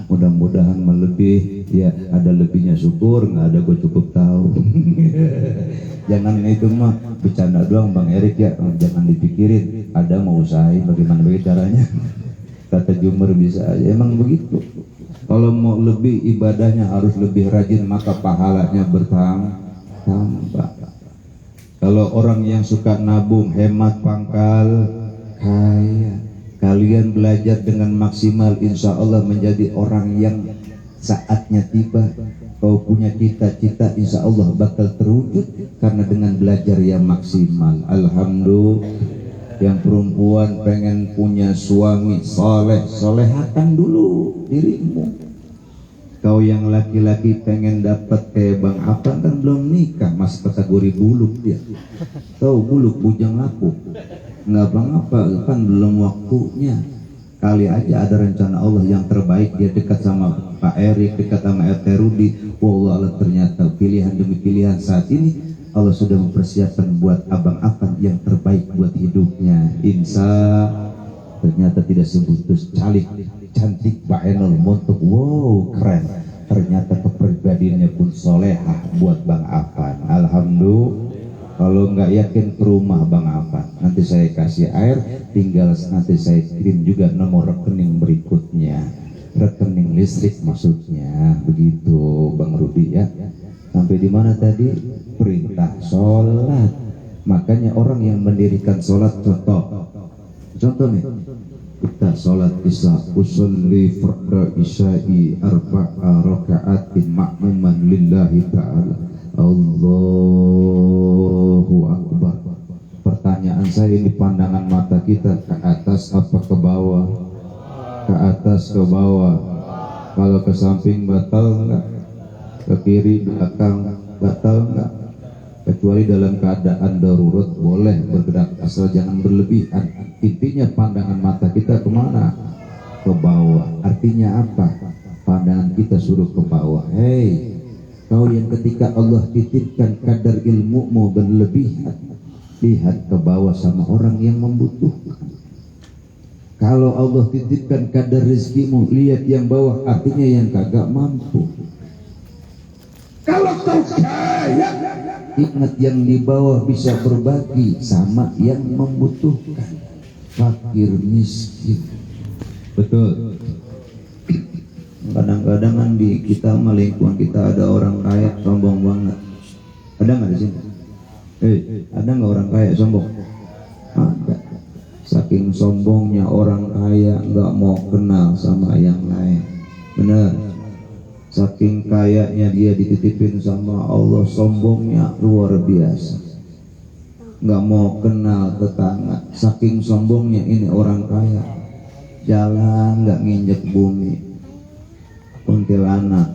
Mudah-mudahan melebih. Ya ada lebihnya syukur, nggak ada gua cukup tahu. Jangan itu mah bercanda doang Bang Erik ya. Jangan dipikirin. Ada mau usahain bagaimana caranya. Kata Jumar bisa aja, emang begitu. Kalau mau lebih ibadahnya harus lebih rajin, maka pahalanya bertambah. Kalau orang yang suka nabung, hemat pangkal kaya, kalian belajar dengan maksimal, insya Allah menjadi orang yang saatnya tiba kau punya cita-cita, insya Allah bakal terwujud karena dengan belajar yang maksimal. Alhamdulillah. Yang perempuan pengen punya suami soleh, solehakan dulu dirimu. Kau yang laki-laki pengen dapat kayak Bang Afan kan belum nikah, masih kategori buluk dia. Tahu buluk bujang lapuk. nggak apa-apa, kan belum waktunya. Kali aja ada rencana Allah yang terbaik, dia dekat sama Pak Erik, dekat sama RT Rudi. Wallah, ternyata pilihan demi pilihan saat ini Allah sudah mempersiapkan buat Abang Afan yang terbaik buat hidupnya. Insya ternyata tidak sebutus calik, cantik, bahenol, montok, wow keren. Ternyata kepribadiannya pun solehah buat Bang Afan. Alhamdulillah. Kalau nggak yakin ke rumah Bang Afan, nanti saya kasih air, tinggal nanti saya kirim juga nomor rekening berikutnya, rekening listrik maksudnya, begitu Bang Rudi ya. Sampai di mana tadi? Perintah sholat. Makanya orang yang mendirikan sholat, contoh nih, kita sholat isya, usolli farda isya'i arba'a raka'atin ma'muman lillahi ta'ala. Allahu Akbar. Pertanyaan saya, ini pandangan mata kita ke atas apa ke bawah? Ke atas ke bawah. Kalau ke samping batal enggak? Ke kiri belakang batal enggak? Kecuali dalam keadaan darurat boleh bergerak, asal jangan berlebihan. Intinya pandangan mata kita kemana? Ke bawah. Artinya apa? Pandangan kita suruh ke bawah. Hei, kau yang ketika Allah titipkan kadar ilmumu berlebihan, lihat ke bawah sama orang yang membutuhkan. Kalau Allah titipkan kadar rezekimu, lihat yang bawah, artinya yang kagak mampu. Kalau kau kaya, ingat yang di bawah bisa berbagi sama yang membutuhkan, fakir miskin. Betul. Kadang-kadang kan di kita lingkungan kita ada orang kaya sombong banget. Ada nggak di sini? Ada nggak orang kaya sombong? Ada. Saking sombongnya orang kaya nggak mau kenal sama yang lain. Benar. Saking kayanya dia dititipin sama Allah, sombongnya luar biasa. Nggak mau kenal tetangga. Saking sombongnya ini orang kaya. Jalan nggak nginjek bumi. Kuntilanak,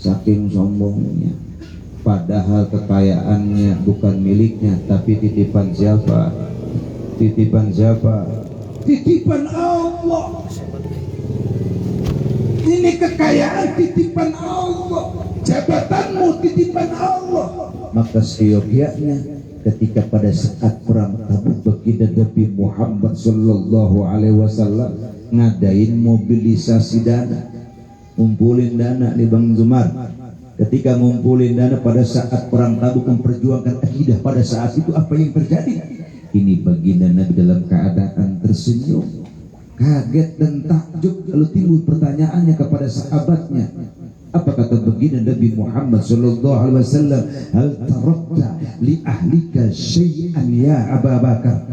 saking sombongnya, padahal kekayaannya bukan miliknya, tapi titipan siapa? Titipan siapa? Titipan Allah. Ini kekayaan titipan Allah, jabatanmu titipan Allah. Maka seyogianya ketika pada saat perang Tabuk, baginda Nabi Muhammad sallallahu alaihi wasallam ngadain mobilisasi dana, ngumpulin dana nih Bang Zumar. Ketika ngumpulin dana pada saat perang Tabuk, memperjuangkan akidah, pada saat itu apa yang terjadi? Ini baginda Nabi dalam keadaan tersenyum, kaget dan takjub. Lalu timbul pertanyaannya kepada sahabatnya, apa kata baginda Nabi Muhammad sallallahu alaihi wasallam? Hal tarakta li ahlika syai'an ya Abu Bakar?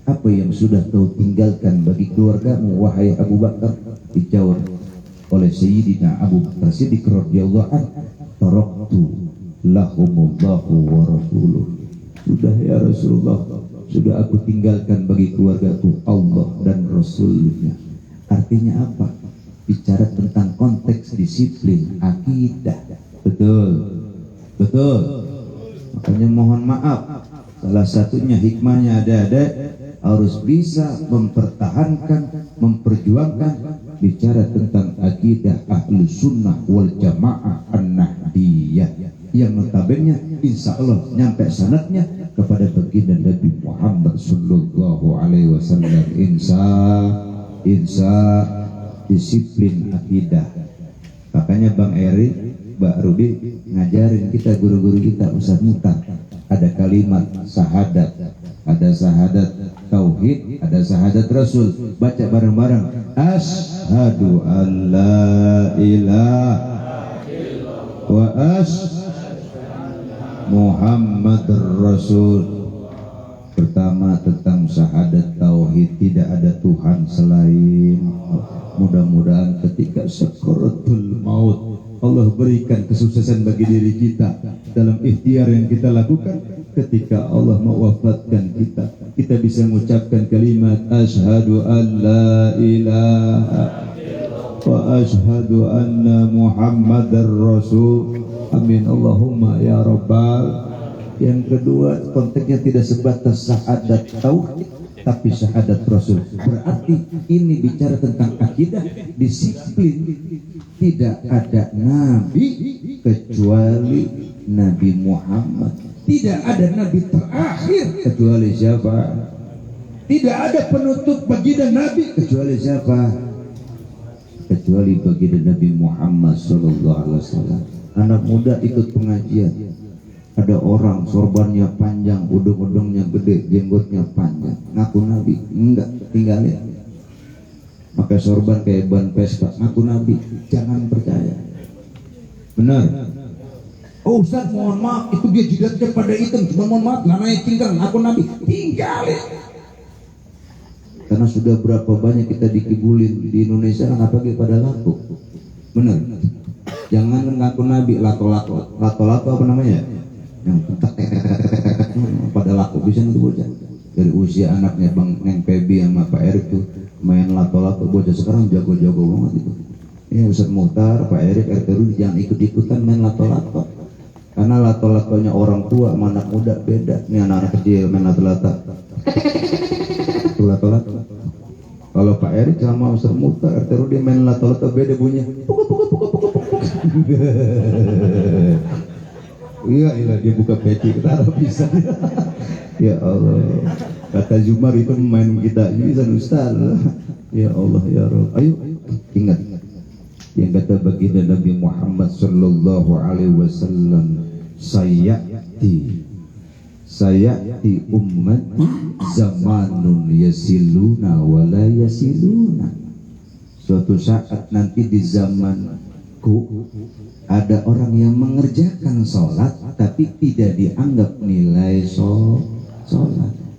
Apa yang sudah kau tinggalkan bagi keluargamu wahai Abu Bakar? Dijawab oleh Sayyidina Abu Bakar Siddiq radhiyallahu anhu, taraktu lahumullahu wa rasuluh. Sudah ya Rasulullah, sudah aku tinggalkan bagi keluargaku Allah dan Rasulnya. Artinya apa? Bicara tentang konteks disiplin akidah. Betul, betul. Makanya mohon maaf, salah satunya hikmahnya ada harus bisa mempertahankan, memperjuangkan, bicara tentang akidah Ahlus Sunnah wal Jamaah An-Nahdiyah yang notabene insya Allah nyampe sanadnya kepada baginda Nabi Muhammad sallallahu alaihi wasallam. Insya disiplin akidah. Makanya Bang Eri, Mbak Rudi ngajarin kita, guru-guru kita, Ustaz Mutar, ada kalimat syahadat, ada syahadat tauhid, ada syahadat rasul. Baca bareng-bareng, asyhadu an la ilaha wa Muhammadur Rasul. Pertama tentang syahadat tauhid, tidak ada Tuhan selain. Mudah-mudahan ketika sakaratul maut Allah berikan kesuksesan bagi diri kita dalam ikhtiar yang kita lakukan. Ketika Allah mewafatkan kita, kita bisa mengucapkan kalimat asyhadu an la ilaha wa asyhadu anna Muhammadar Rasul. Amin Allahumma ya Rabbal. Yang kedua, konteksnya tidak sebatas syahadat tauhid, tapi syahadat Rasul. Berarti ini bicara tentang akidah, disiplin. Tidak ada nabi kecuali Nabi Muhammad. Tidak ada nabi terakhir kecuali siapa? Tidak ada penutup baginda nabi kecuali siapa? Kecuali baginda Nabi Muhammad sallallahu alaihi wasallam. Anak muda ikut pengajian, ada orang sorbannya panjang, udung-udungnya gede, jenggotnya panjang, ngaku nabi. Enggak, tinggalin. Pakai sorban kayak ban Vespa, ngaku nabi. Jangan percaya. Benar. Oh Ustaz, mohon maaf, itu dia jidatnya pada hitam, cuma mohon maaf, namanya cingkrang, ngaku nabi. Tinggalin. Karena sudah berapa banyak kita dikibulin di Indonesia, kenapa pada laku? Benar. Jangan ngaku nabi, lato-lato apa namanya? Yang pada laku bisa itu bocah. Dari usia anaknya Bang Neng Pebi sama Pak Erik tuh main lato-lato, bocah sekarang jago-jago banget itu. Ya Ustaz Muhtar, Pak Erik, RT Rudi jangan ikut-ikutan main lato-lato. Karena lato-latonya orang tua sama anak muda beda. Ini anak-anak kecil main lato-lato. Lato-lato. Kalau Pak Erik sama Ustaz Muhtar, RT Rudi main lato-lato beda bunyinya. Iya, dia buka peci kita bisa. Ya Allah, kata Zumar itu main kita bisa Ustaz. Ya Allah ya Rabb. Ayo ingat yang kata baginda Nabi Muhammad sallallahu alaihi wasallam, sayati ummat zamanun yasiluna wala yasiluna. Suatu saat nanti di zamanku ada orang yang mengerjakan sholat tapi tidak dianggap nilai sholat.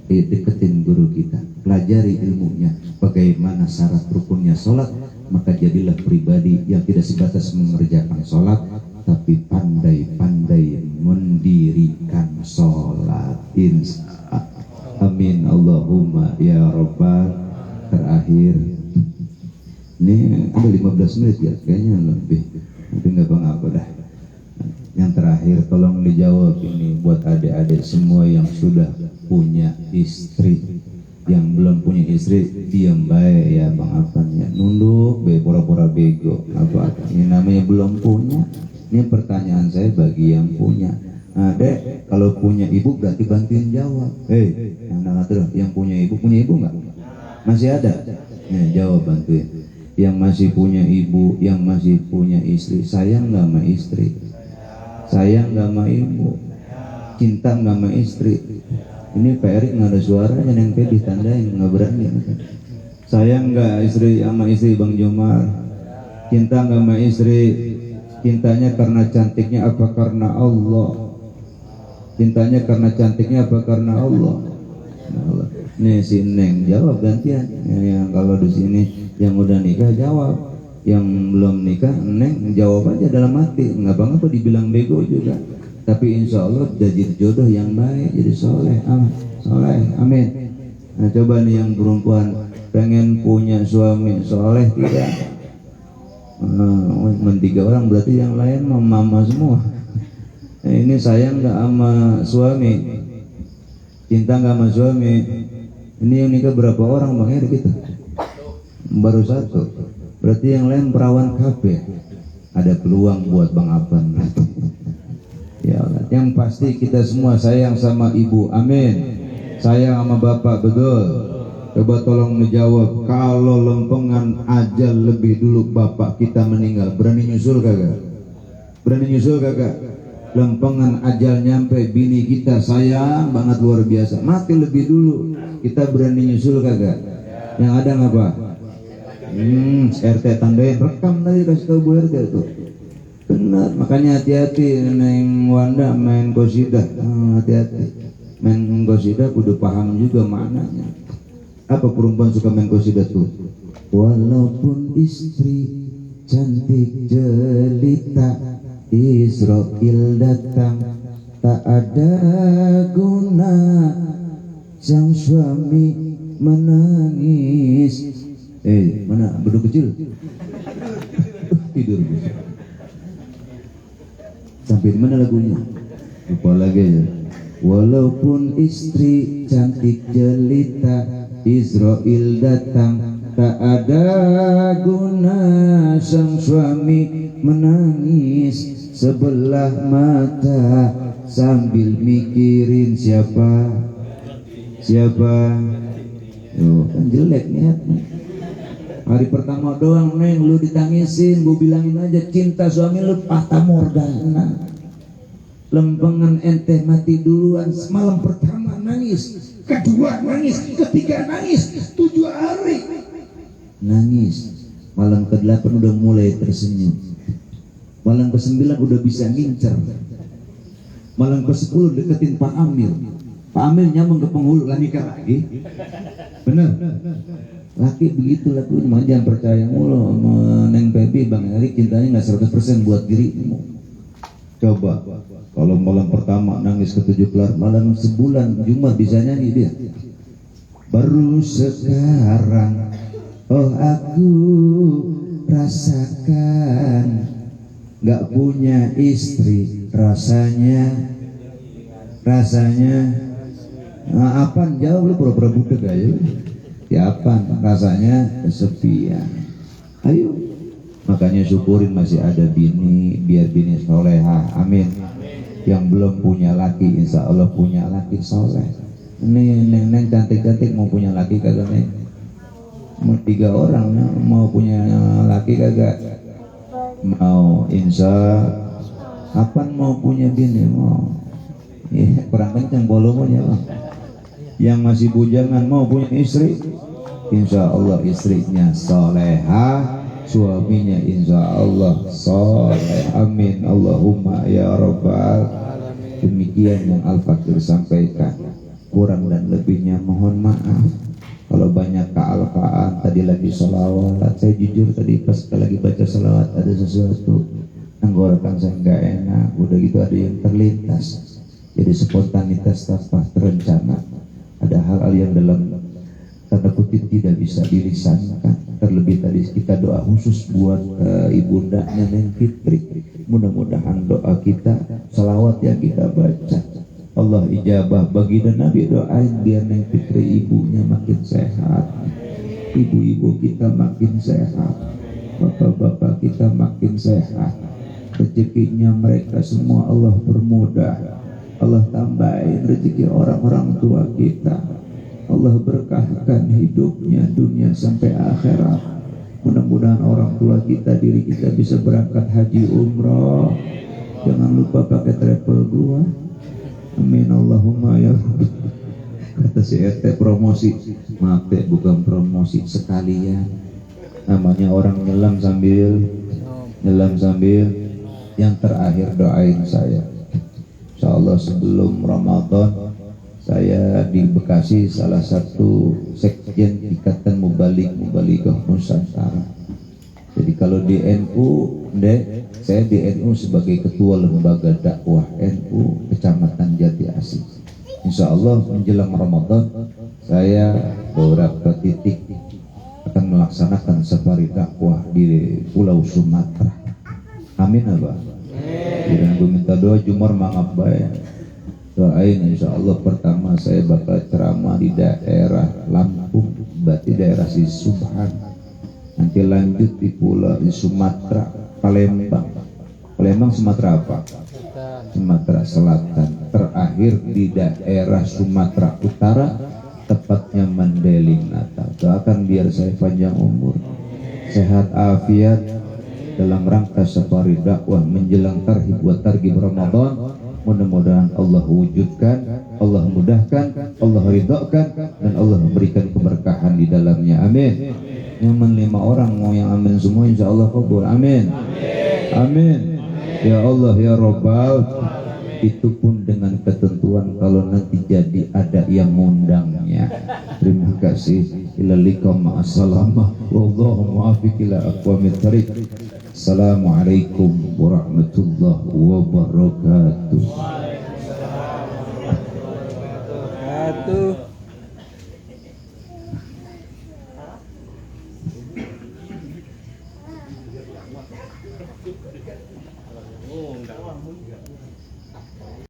Deketin guru kita, pelajari ilmunya, bagaimana syarat rukunnya sholat, maka jadilah pribadi yang tidak sebatas mengerjakan sholat, tapi pandai-pandai mendirikan sholat. Amin Allahumma ya Rabbal. Terakhir, ini ada 15 menit ya, kayaknya lebih, tapi nggak apa-apa dah. Yang terakhir, tolong dijawab ini buat adik-adik semua yang sudah punya istri. Yang belum punya istri, diam baik ya Bang Afan ya. Nunduk, pura-pura bego. Apa? Ini namanya belum punya. Ini pertanyaan saya bagi yang punya. Nah, Dek, kalau punya ibu berarti bantuin jawab. Yang punya ibu nggak? Masih ada? Nah, jawab bantuin. Yang masih punya ibu, yang masih punya istri, sayang nggak sama istri? Sayang nggak sama ibu? Cinta nggak sama istri? Ini Pak Erik nggak ada suaranya, yang pedih tandain, nggak berani. Sayang nggak istri sama istri Bang Jomar? Cinta nggak sama istri? Cintanya karena cantiknya apa karena Allah? Cintanya karena cantiknya apa karena Allah? Nih si Neng jawab gantian. Yang kalau di sini yang udah nikah jawab, yang belum nikah Neng jawab aja dalam hati. Nggak bangga apa dibilang bego juga. Tapi insya Allah jadi jodoh yang baik, jadi soleh, amin. Nah coba nih yang perempuan pengen punya suami soleh tidak? Tiga orang berarti yang lain mama semua. Nah, ini sayang nggak sama suami, cinta nggak sama suami. Ini yang nikah berapa orang Bang Erik itu? Baru satu. Berarti yang lain perawan kabeh. Ada peluang buat Bang Afan. Ya Allah. Yang pasti kita semua sayang sama ibu, amin. Sayang sama bapak, betul. Coba tolong menjawab, kalau lempengan ajal lebih dulu bapak kita meninggal, berani nyusul kagak? Berani nyusul kagak? Lempengan ajal nyampe, bini kita sayang banget luar biasa, mati lebih dulu, kita berani nyusul kagak? Yang ada ngapa? RT tandain, rekam tadi kasih tahu Bu RT tuh. Benar, makanya hati-hati Neng Wanda main qasidah. Hati-hati main qasidah kudu paham juga maknanya. Apa perempuan suka main qasidah tuh? Walaupun istri cantik jelita, Israel datang tak ada guna, sang suami menangis. Mana beduk kecil? Tidur. Sampai di mana lagunya? Lupa lagi ya. Walaupun istri cantik jelita, Israel datang, tak ada guna sang suami menangis sebelah mata sambil mikirin siapa. Yo, kan jelek niatnya. Hari pertama doang neng lu ditangisin, gue bilangin aja cinta suami lu fata morgana. Lempengan ente mati duluan. Malam pertama nangis, kedua nangis, ketiga nangis, 7 hari nangis. Malam ke-8 udah mulai tersenyum. Malam ke-9 udah bisa ngincer. Malam ke-10 deketin Pak Amir. Pak Amir nyambung ke penghulu, lah nikah lagi. Bener. Laki begitu laku, jangan percaya mulu sama Neng Pepi. Bang Erik cintanya nggak 100% buat dirimu. Coba kalau malam pertama nangis ke-7 kelar, malam sebulan Jumat bisa nyanyi dia. Baru sekarang oh aku rasakan nggak punya istri rasanya apaan jauh lu pura-pura budek aja. Ya apaan rasanya kesepian. Ayo, makanya syukurin masih ada bini, biar bini soleha, amin. Yang belum punya laki, insya Allah punya laki soleh. Ini neng cantik-cantik mau punya laki kagak neng? Mau 3 orang mau punya laki kagak? Mau, insya kapan mau punya bini? Mau ya, kurang kencang volumenya bang. Yang masih bujangan mau punya istri, insya Allah istrinya soleha, suaminya insya Allah soleh, amin Allahumma ya Rabbal. Demikian yang Al-Fakir sampaikan. Kurang dan lebihnya mohon maaf. Kalau banyak kealpaan, tadi lagi sholawat, saya jujur tadi pas lagi baca sholawat ada sesuatu tenggorokan saya nggak enak. Udah gitu ada yang terlintas, jadi spontanitas tanpa terencana. Ada hal-hal yang dalam tanda kutip tidak bisa dilisankan. Terlebih tadi kita doa khusus buat ibundanya Neng Fitri. Mudah-mudahan doa kita, salawat yang kita baca, Allah ijabah. Bagi dan Nabi doain biar Neng Fitri ibunya makin sehat, ibu-ibu kita makin sehat, bapak-bapak kita makin sehat, rezekinya mereka semua Allah permudah. Allah tambahin rezeki orang-orang tua kita. Allah berkahkan hidupnya dunia sampai akhirat. Mudah-mudahan orang tua kita, diri kita bisa berangkat haji umroh. Jangan lupa pakai travel gua. Amin Allahumma ya Rabbi. Kata si RT promosi. Maaf deh, bukan promosi sekalian. Namanya orang nyelam sambil yang terakhir doain saya. Insyaallah sebelum Ramadan saya di Bekasi salah satu sekjen Ikatan Mubaligh Nusantara. Jadi kalau di NU, saya di NU sebagai ketua lembaga dakwah NU Kecamatan Jati Asih. Insyaallah menjelang Ramadan saya beberapa titik akan melaksanakan safari dakwah di Pulau Sumatera. Amin abah. Dan gue minta doa Jumar mangap baik. Doain insya Allah pertama saya bakal ceramah di daerah Lampung, berarti daerah si Subhan. Nanti lanjut di pulau di Sumatera, Palembang. Palembang Sumatera apa? Sumatera Selatan. Terakhir di daerah Sumatera Utara, tepatnya Mandeling Natal. Doakan biar saya panjang umur, sehat afiat dalam rangka safari dakwah menjelang tarhib wa targhib Ramadan. Mudah-mudahan Allah wujudkan, Allah mudahkan, Allah ridhokan, dan Allah memberikan keberkahan di dalamnya. Amin. Yang 5 orang mau yang amin semua insya Allah kabul. Amin. Amin. Ya Allah ya Rabbal. Itu pun dengan ketentuan kalau nanti jadi ada yang ngundangnya. Terima kasih. Ila liqa ma'assalamah. Wallahu muwaffiq ila aqwamit thariq. Assalamualaikum warahmatullahi wabarakatuh.